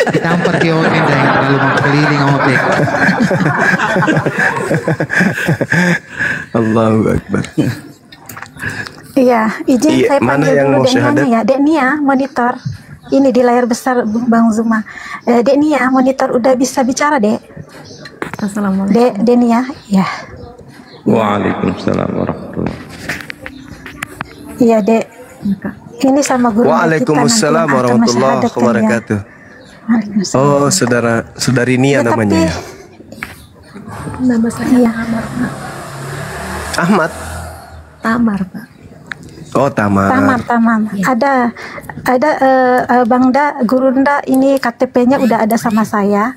Ditampar ke orang yang terlalu keliling sama pek. Allahu Akbar. Iya, izin Iya, saya mana panggil yang dulu mau Dek Nia syahadat? nih ya. Dek Nia, monitor. Ini di layar besar Bang Zuma. Dek Nia, monitor udah bisa bicara, Dek? Assalamualaikum. Dek Nia, ya. Waalaikumsalam warahmatullahi. Iya, Dek. Ini sama guru Waalaikumsalam warahmatullahi wabarakatuh. Oh, saudari Nia Ya, namanya. Nama saya Iya. Tamar, Pak. Ahmad. Tamar, Pak. Oh, Tamar. Tamam. Ada Bang Da, Guru Da, ini KTP-nya udah ada sama saya.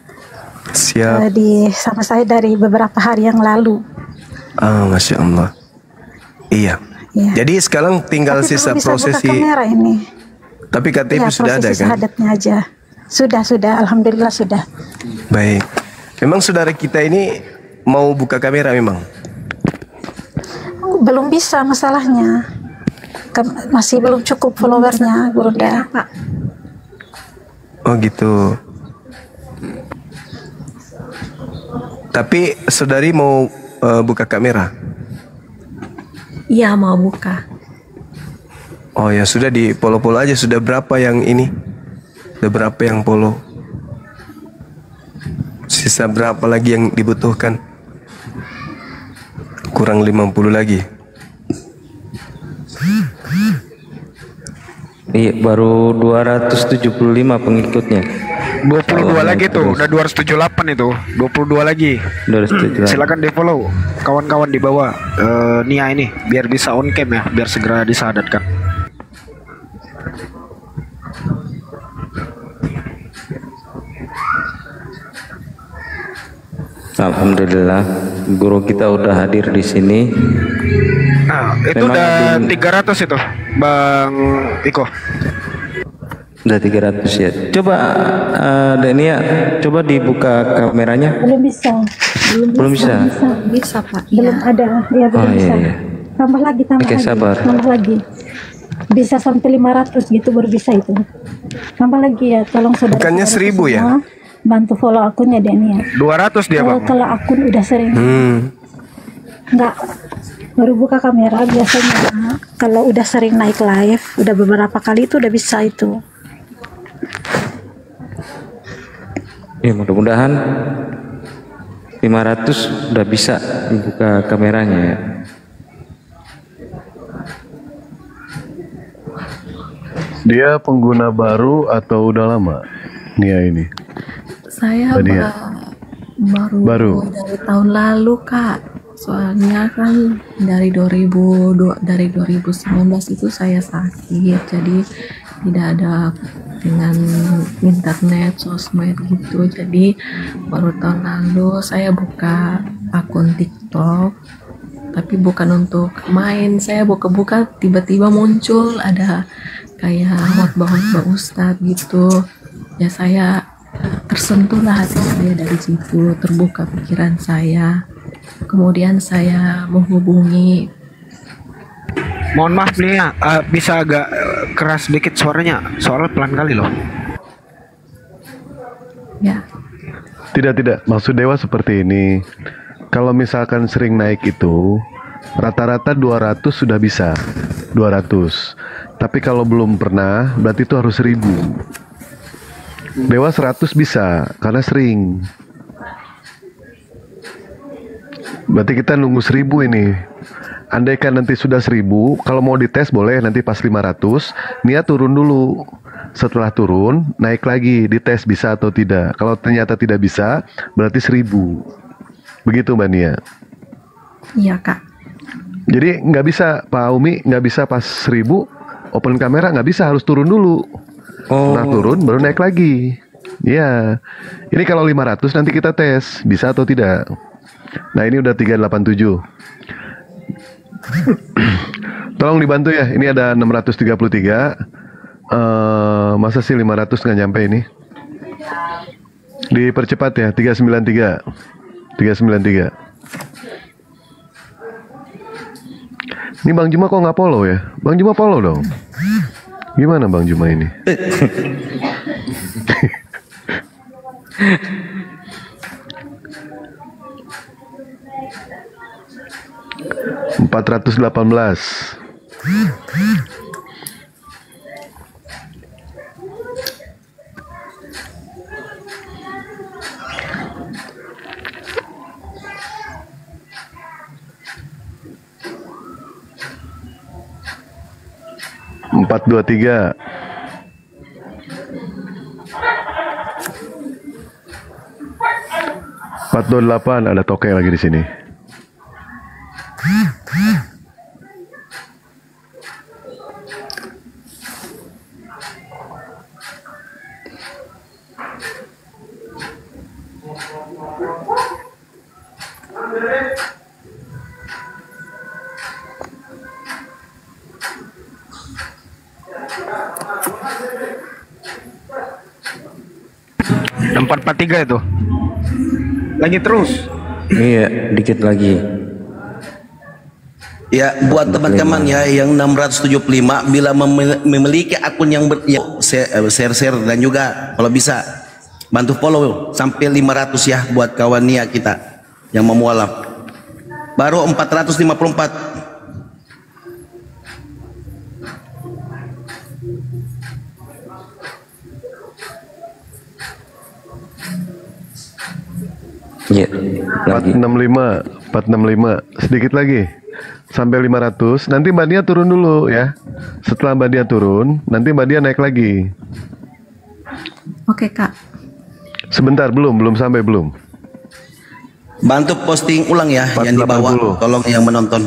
Siap. Sama saya dari beberapa hari yang lalu. Ah, Masya Allah. Iya. Ya. Jadi sekarang tinggal Tapi sisa belum bisa buka prosesi. kamera ini. Tapi KTP Ya, sudah ada prosesi kan? syahadatnya aja. Sudah, alhamdulillah sudah. Baik. Memang saudara kita ini mau buka kamera memang. Belum bisa masalahnya. Masih belum cukup followernya, Guru Da. Pak. Oh gitu. Tapi saudari mau buka kamera? Iya, mau buka. Oh ya sudah, di follow aja. Sudah berapa yang ini? Sudah berapa yang follow? Sisa berapa lagi yang dibutuhkan? Kurang 50 lagi. Iya, baru 275 pengikutnya. 22 lagi tuh, udah 278 itu. 22 lagi. 275. Silakan di follow kawan-kawan di bawah Nia ini biar bisa on cam ya, biar segera disahadatkan. Alhamdulillah, guru kita udah hadir di sini. Nah, itu Memang udah belum- 300 itu, Bang Iko. Udah 300 ya. Coba Dania, coba dibuka kameranya. Belum bisa. Belum bisa. Bisa, Pak. Belum Iya. ada. Ya, belum Oh, bisa. iya, iya. Tambah lagi. Oke, sabar. Tambah lagi. Bisa sampai 500 gitu baru bisa itu. Tambah lagi ya, tolong saudara. Bukannya 1000 ya? Bantu follow akunnya Dania. 200 dia, Bang. Kalau akun udah sering nggak baru buka kamera biasanya, kalau udah sering naik live udah beberapa kali itu udah bisa itu. Ya, mudah-mudahan 500 udah bisa buka kameranya ya. Dia pengguna baru atau udah lama? Nia ini. Saya Nadia. baru dari tahun lalu, Kak. Soalnya kan dari 2019 itu saya sakit, jadi tidak ada dengan internet, sosmed gitu. Jadi baru tahun lalu saya buka akun TikTok, tapi bukan untuk main. Saya buka-buka tiba-tiba muncul ada kayak khotbah-khotbah Ustadz gitu. Ya saya tersentuhlah hati saya dari situ, terbuka pikiran saya. Kemudian saya menghubungi. Mohon maaf nih ya, bisa agak keras sedikit suaranya, soalnya pelan kali loh. Ya, Tidak. Maksud Dewa seperti ini. Kalau misalkan sering naik itu, rata-rata 200 sudah bisa. 200. Tapi kalau belum pernah, berarti itu harus 1000. Dewa 100 bisa, karena sering. Berarti kita nunggu 1000 ini. Andaikan nanti sudah 1000, kalau mau dites boleh nanti pas 500, Nia turun dulu. Setelah turun, naik lagi, dites bisa atau tidak. Kalau ternyata tidak bisa, berarti 1000. Begitu Mbak Nia. iya Kak. Jadi nggak bisa, Pak Umi, nggak bisa pas 1000, open kamera nggak bisa, harus turun dulu. Nah turun, baru naik lagi. Iya. Ini kalau 500 nanti kita tes, bisa atau tidak. Nah ini udah 387. Tolong dibantu ya, ini ada 633. Masa sih 500 nggak nyampe ini? Dipercepat ya, 393. 393. Ini Bang Juma kok nggak follow ya? Bang Juma follow dong. Gimana Bang Juma ini? $418. $423. 428, ada toke lagi di sini. Empat empat tiga itu. Lagi terus. Iya, dikit lagi. Ya, buat teman-teman ya yang 675 bila memiliki akun yang share dan juga kalau bisa bantu follow sampai 500 ya buat kawan Nia kita yang mau mualaf. Baru 454. Iya, lagi. 465, sedikit lagi sampai 500. Nanti Mbak Nia turun dulu ya. Setelah Mbak Nia turun, nanti Mbak Nia naik lagi. Oke, Kak. Sebentar, belum sampai belum. Bantu posting ulang ya yang di bawah. 480. Tolong yang menonton.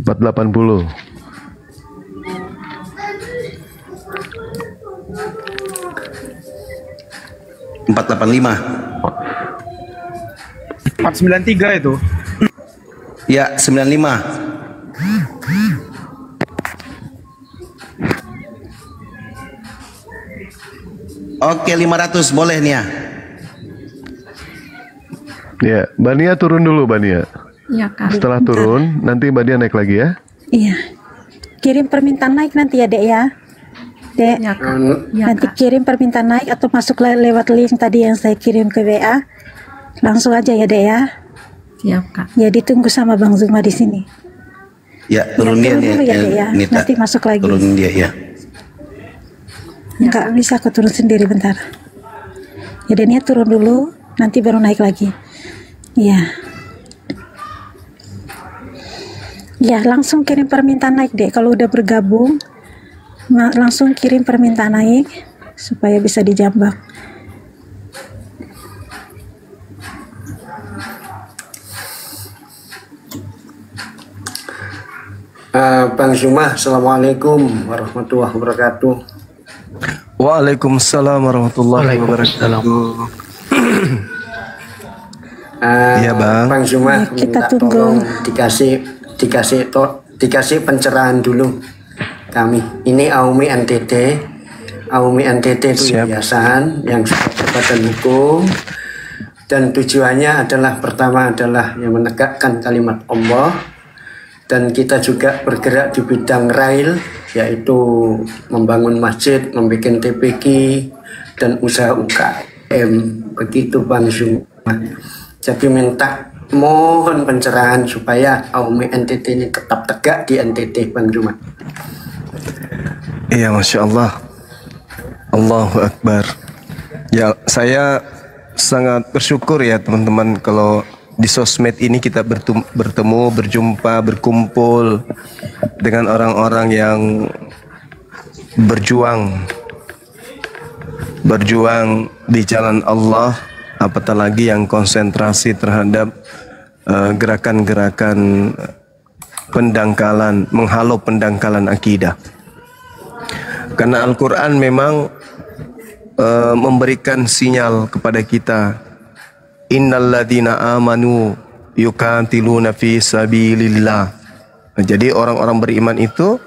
480. $485. 493 itu. Ya, 95. Oke, 500 boleh Nia. Ya, Mbak Nia turun dulu, Mbak Nia. Iya, Kak. Setelah turun, nanti Mbak Nia naik lagi ya. Iya. Kirim permintaan naik nanti ya, Dek ya. Dek. Iya, Kak. Iya, Nanti Kak. kirim permintaan naik atau masuk lewat link tadi yang saya kirim ke WA. Langsung aja ya, Dek ya. Siap, Kak. Ya ditunggu sama Bang Zuma di sini. Ya, turun dia turun dulu ya, Dek ya. Nita. Nanti masuk lagi. Turunin dia ya. Enggak bisa aku turun sendiri bentar. Ya Denia turun dulu, nanti baru naik lagi. Iya. Ya langsung kirim permintaan naik deh. Kalau udah bergabung, langsung kirim permintaan naik supaya bisa dijambak. Bang Zuma, Assalamualaikum warahmatullahi wabarakatuh. Waalaikumsalam warahmatullahi wabarakatuh. Iya, Bang. Bang Zuma, Ya, kita minta tunggu. tolong dikasih pencerahan dulu kami. Ini Aumi NTT. Aumi NTT itu Siap. yayasan yang berbadan hukum dan tujuannya adalah pertama adalah yang menegakkan kalimat Allah. Dan kita juga bergerak di bidang rail, yaitu membangun masjid, membuat TPQ, dan usaha UKM. Begitu Bang Zuma. Jadi mohon pencerahan supaya Aumi NTT ini tetap tegak di NTT, Bang Zuma. Iya, Masya Allah. Allahu Akbar. Ya, saya sangat bersyukur ya teman-teman kalau di sosmed ini kita bertemu, berjumpa, berkumpul dengan orang-orang yang berjuang di jalan Allah, apatah lagi yang konsentrasi terhadap gerakan-gerakan pendangkalan, menghalau pendangkalan akidah. Karena Al-Quran memang memberikan sinyal kepada kita, innalladzina amanu yuqatiluna fi sabilillah. Jadi orang-orang beriman itu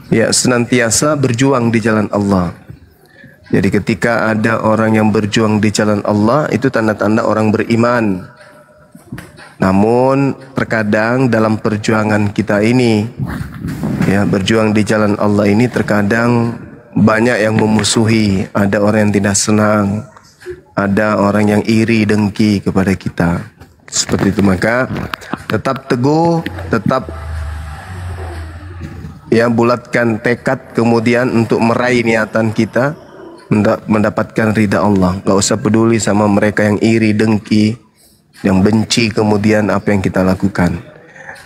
ya senantiasa berjuang di jalan Allah. Jadi ketika ada orang yang berjuang di jalan Allah, itu tanda-tanda orang beriman. Namun terkadang dalam perjuangan kita ini, ya berjuang di jalan Allah ini terkadang banyak yang memusuhi, ada orang yang tidak senang, ada orang yang iri dengki kepada kita. Seperti itu, maka tetap teguh, tetap ya bulatkan tekad kemudian untuk meraih niatan kita mendapatkan ridha Allah. Gak usah peduli sama mereka yang iri dengki, yang benci kemudian apa yang kita lakukan.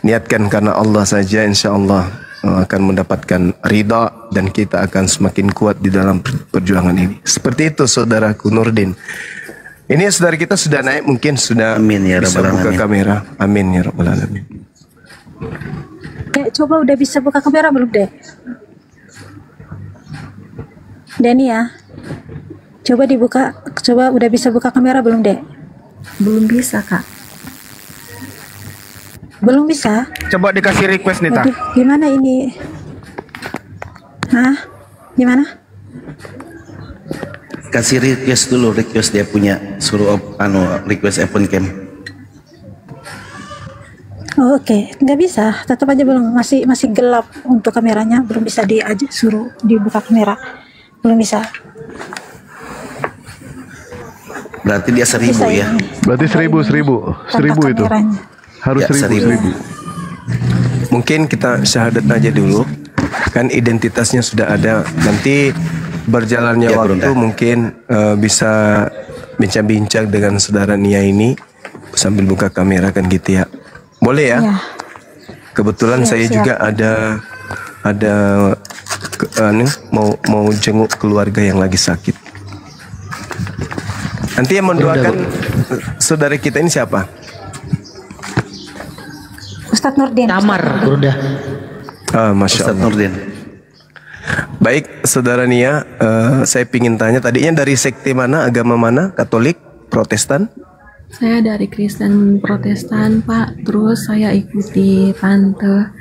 Niatkan karena Allah saja, insya Allah akan mendapatkan ridha dan kita akan semakin kuat di dalam perjuangan ini. Seperti itu saudaraku Nurdin. Ini saudara kita sudah naik, mungkin sudah Amin ya bisa Rabbal buka Alamin. kamera. Amin ya Rabbal Alamin. Dek, coba udah bisa buka kamera belum, Dek? Deni ya. Coba dibuka, coba udah bisa buka kamera belum, Dek? Belum bisa, Kak. Belum bisa? Coba dikasih request nih, Ta. Waduh, gimana ini? Hah? Gimana? Kasih request dulu, request dia punya, suruh request open cam. Oh, oke. Nggak bisa, tetap aja belum, masih gelap untuk kameranya, belum bisa suruh dibuka kamera. Belum bisa. Berarti dia 1000 Bisa ya. ini. Berarti 1000 Kontak itu. kameranya. Harus Ya, 1000. Mungkin kita syahadat aja dulu. Kan identitasnya sudah ada. Nanti berjalannya Ya, waktu Bunda. mungkin bisa bincang-bincang dengan saudara Nia ini sambil buka kamera kan gitu ya. Boleh ya? Ya. Kebetulan Ya, saya siap. juga ada mau jenguk keluarga yang lagi sakit. Nanti yang mendoakan saudara kita ini siapa? Ustadz Nurdin. Udah. Masya Ustadz Allah. Nurdin. Baik, saudara Nia, saya ingin tanya tadinya dari sekte mana, agama mana, Katolik, Protestan? Saya dari Kristen Protestan, Pak. Terus saya ikuti tante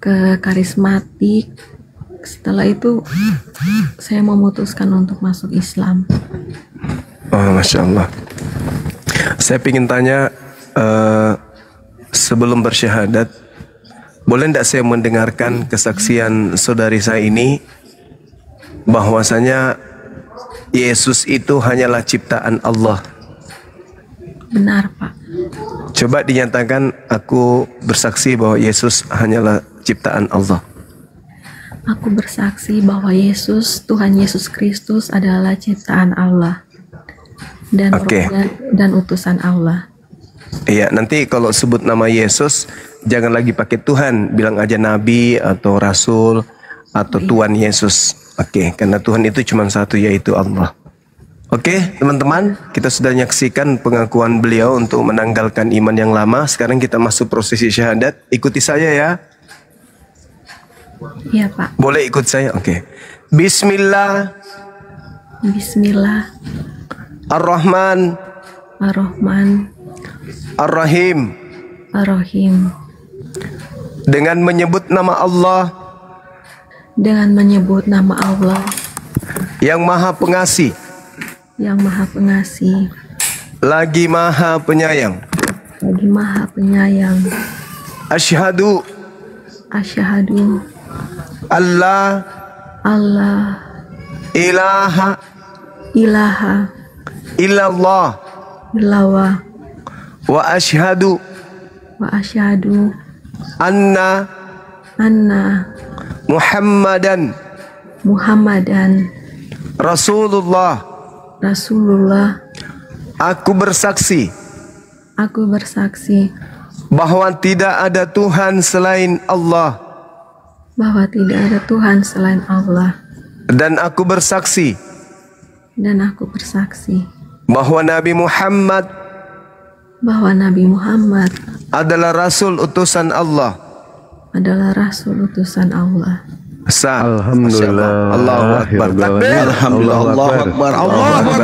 ke karismatik. Setelah itu saya memutuskan untuk masuk Islam. Oh, Masya Allah. Saya ingin tanya, sebelum bersyahadat, boleh tidak saya mendengarkan kesaksian saudari saya ini bahwasanya Yesus itu hanyalah ciptaan Allah. Benar, Pak. Coba dinyatakan, aku bersaksi bahwa Yesus hanyalah ciptaan Allah. Aku bersaksi bahwa Yesus, Tuhan Yesus Kristus adalah ciptaan Allah dan Oke. dan utusan Allah. Iya, nanti kalau sebut nama Yesus jangan lagi pakai Tuhan, bilang aja Nabi atau Rasul atau Tuhan Yesus. Oke, karena Tuhan itu cuma satu, yaitu Allah. Oke, teman-teman, kita sudah menyaksikan pengakuan beliau untuk menanggalkan iman yang lama. Sekarang kita masuk prosesi syahadat. Ikuti saya ya. Iya, Pak. Boleh ikut saya? Oke. Bismillah Bismillah ar-Rahman ar-Rahman ar-Rahim. ar-Rahim. Dengan menyebut nama Allah Dengan menyebut nama Allah yang Maha Pengasih, yang Maha Pengasih, lagi Maha Penyayang. lagi Maha Penyayang. Asyhadu Asyhadu Allah Allah ilaha ilaha illallah illallah wa asyhadu wa asyhadu anna anna Muhammadan Muhammadan Rasulullah. Rasulullah. Aku bersaksi Aku bersaksi bahwa tidak ada Tuhan selain Allah, bahwa tidak ada Tuhan selain Allah, dan aku bersaksi dan aku bersaksi bahwa Nabi Muhammad bahwa Nabi Muhammad adalah Rasul utusan Allah. adalah Rasul utusan Allah. Sah. Alhamdulillah. Allahu Akbar. Ya Rabbal Takbir. Alamin. Alhamdulillah, Allahu Akbar, Allahu Akbar.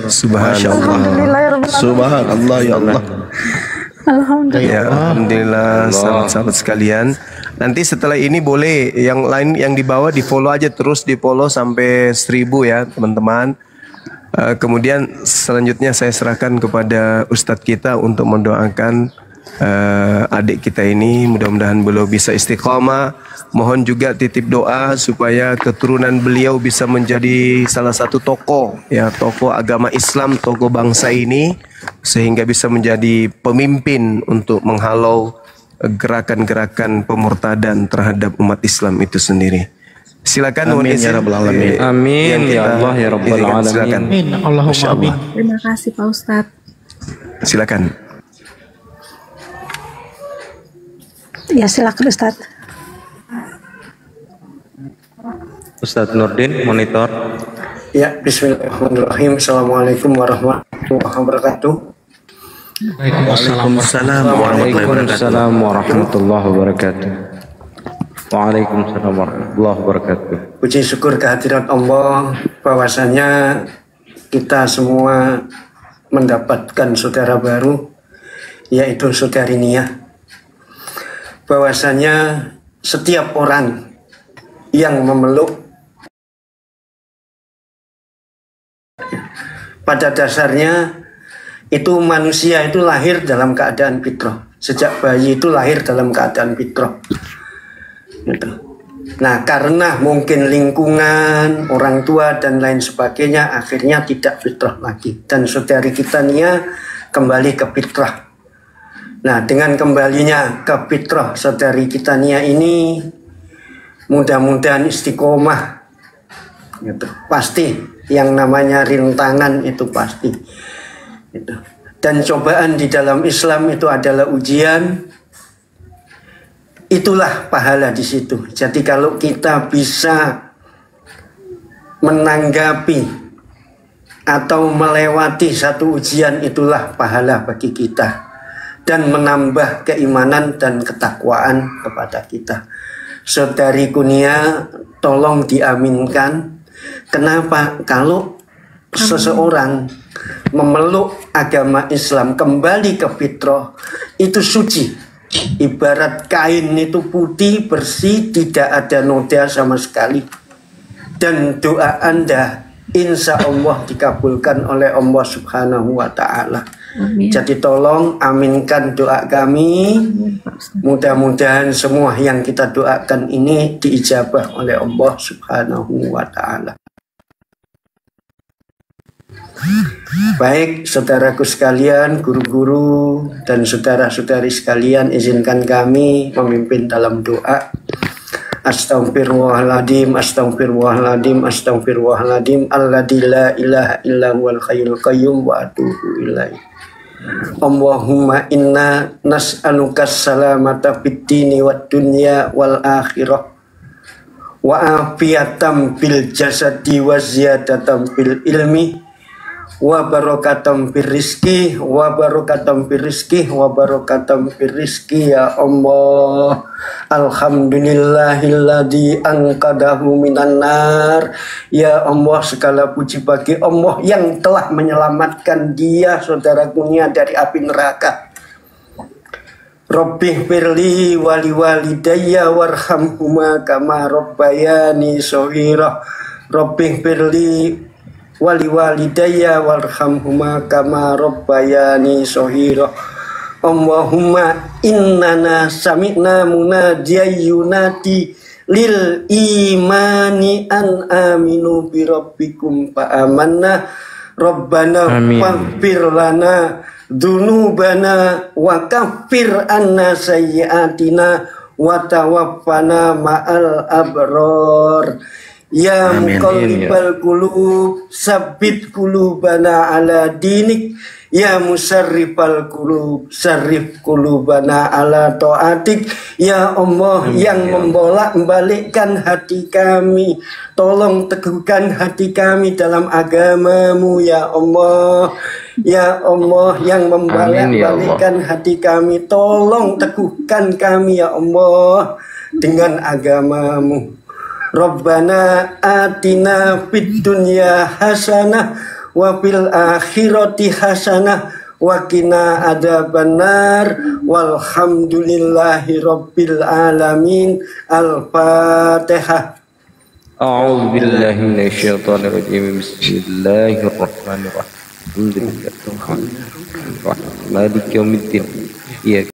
Subhanallah. Subhanallah ya Allah. Alhamdulillah. Ya, alhamdulillah sahabat-sahabat sekalian. Nanti setelah ini boleh yang lain yang di bawah di follow aja, terus di follow sampai 1000 ya teman-teman. Kemudian selanjutnya saya serahkan kepada Ustadz kita untuk mendoakan adik kita ini, mudah-mudahan beliau bisa istiqamah. Mohon juga titip doa supaya keturunan beliau bisa menjadi salah satu tokoh, ya, tokoh agama Islam, tokoh bangsa ini, sehingga bisa menjadi pemimpin untuk menghalau gerakan-gerakan pemurtadan terhadap umat Islam itu sendiri. Silakan. Amin ya rabbal alamin. Amin ya Allah ya rabbal alamin. Amin. Allahumma amin. Terima kasih Pak Ustadz. Silakan. Ya silakan Ustadz. Ustadz Nurdin, monitor. Ya, bismillahirrahmanirrahim. Assalamualaikum warahmatullahi wabarakatuh. Waalaikumsalam warahmatullahi wabarakatuh. Waalaikumsalam warahmatullahi wabarakatuh. Waalaikumsalam warahmatullahi wabarakatuh. Puji syukur kehadirat Allah bahwasanya kita semua mendapatkan saudara baru, yaitu saudari Nia. Bahwasanya setiap orang yang memeluk pada dasarnya itu manusia itu lahir dalam keadaan fitrah. Sejak bayi itu lahir dalam keadaan fitrah. Gitu. Nah, karena mungkin lingkungan, orang tua dan lain sebagainya, akhirnya tidak fitrah lagi. Dan saudari kita Nia kembali ke fitrah. Nah, dengan kembalinya ke fitrah saudari kita Nia ini, mudah-mudahan istiqomah. Gitu. Pasti yang namanya rintangan itu pasti. Gitu. Dan cobaan di dalam Islam itu adalah ujian. Itulah pahala di situ. Jadi kalau kita bisa menanggapi atau melewati satu ujian, itulah pahala bagi kita dan menambah keimanan dan ketakwaan kepada kita. Saudari Kunia, tolong diaminkan. Kenapa? Kalau seseorang memeluk agama Islam kembali ke fitrah, itu suci. Ibarat kain itu putih, bersih, tidak ada noda sama sekali. Dan doa Anda insya Allah dikabulkan oleh Allah Subhanahu wa Ta'ala. Jadi tolong aminkan doa kami. Mudah-mudahan semua yang kita doakan ini diijabah oleh Allah Subhanahu wa Ta'ala. Baik, saudaraku sekalian, guru-guru dan saudara-saudari sekalian, izinkan kami memimpin dalam doa. Astaghfirullahaladzim, astaghfirullahaladzim, astaghfirullahaladzim, alladzi la ilaha illa huwal hayyul qayyum wa atubu ilaih. Allahumma inna nas'aluka salamata fid dini wad dunya wal akhirah wa afiatam bil jasadi wa ziyadatam bil ilmi wa barakatam fir rizki wa barakatam fir rizki wa barakatam fir rizki ya Allah. Alhamdulillahilladzi anqadahu minan nar. Ya Allah, segala puji bagi Allah yang telah menyelamatkan dia, saudara Kunia, dari api neraka. Rabbi firli wali walidayya warhamhuma kama rabbayani shaghira. Rabbi firli wali walidayya warhamhuma kama rabbayani shaghira. Allahumma innana sami'na munadiyan yunadi lil imani an aminu bi rabbikum fa amanna rabbana faghfir lana dzunubana wa kaffir anna sayyi'atina wa tawaffana ma'al abror. Ya muqallibal qulub sabbit qulubana ala dinik. Ya musarrifal qulub sarrif qulubana ala taatik. Ya Allah, yang membolak-balikkan hati kami, tolong teguhkan hati kami dalam agamamu ya Allah. Ya Allah, yang membolak-balikkan hati kami, tolong teguhkan kami ya Allah dengan agamamu. Rabbana atina fid dunya hasanah wa fil akhirati hasanah wa qina adzabannar. Walhamdulillahi rabbil alamin. Al-Fatihah. A'udzu billahi minasyaitonir rajim. Bismillahirrahmanirrahim. Alhamdulillahirabbil alamin. Maliki yaumiddin.